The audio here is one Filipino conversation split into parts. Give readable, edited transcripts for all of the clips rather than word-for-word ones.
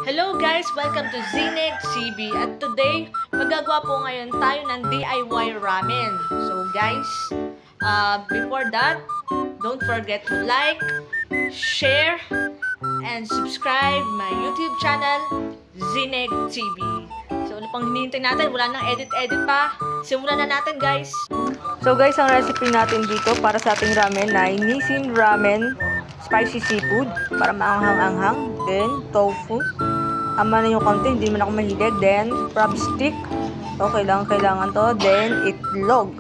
Hello guys! Welcome to Zineg CB at today, magagawa po ngayon tayo ng DIY ramen. So guys, before that, don't forget to like, share, and subscribe my YouTube channel, Zineg CB. So ano pang hinihintay natin? Wala nang edit-edit pa. Simulan na natin guys! So guys, ang recipe natin dito para sa ating ramen ay Nissin Ramen Spicy Seafood para maanghang-anghang. Then, tofu. Ama na yung konti, hindi man ako mahilig. Then, crab stick. So, kailangan to. Then, itlog.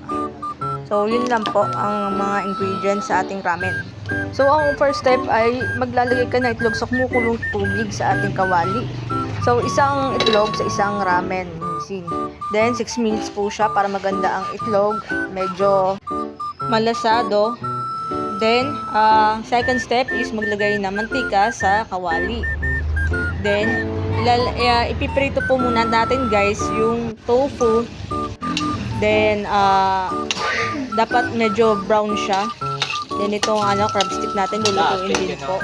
So, yun lang po ang mga ingredients sa ating ramen. So, ang first step ay maglalagay ka ng itlog sa kumukulong tubig sa ating kawali. So, isang itlog sa isang ramen. Then, 6 minutes po siya para maganda ang itlog. Medyo malasado. Then, second step is maglagay ng mantika sa kawali. Then, ipiprito po muna natin guys yung tofu. Then, dapat medyo brown siya. Then, itong crab stick natin, lulutuin din po.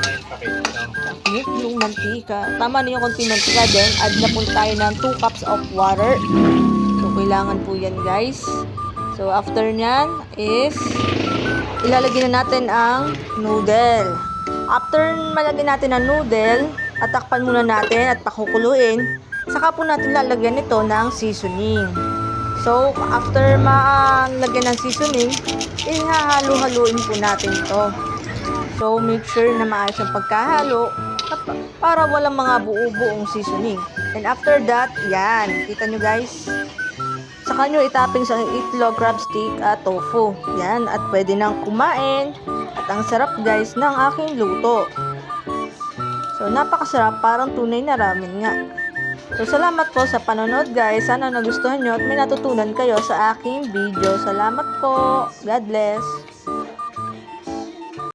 Yung mantika. Tama na yung konti mantika. Then, add na po tayo ng 2 cups of water. So, kailangan po yan guys. So, after nyan is ilalagay na natin ang noodle. After malagyan natin ang noodle, atakpan muna natin at pakukuluin. Saka po natin lalagyan ito ng seasoning. So, after malagyan ng seasoning, ihahalo-haluin po natin ito. So, make sure na maayos ang pagkahalo para walang mga buo-buong seasoning. And after that, yan. Kita nyo guys. Saka nyo itapping sa itlog, crab stick at tofu. Yan. At pwede nang kumain. At ang sarap guys ng aking luto. So, napakasarap. Parang tunay na ramen nga. So, salamat po sa panonood guys. Sana nagustuhan nyo at may natutunan kayo sa aking video. Salamat po. God bless.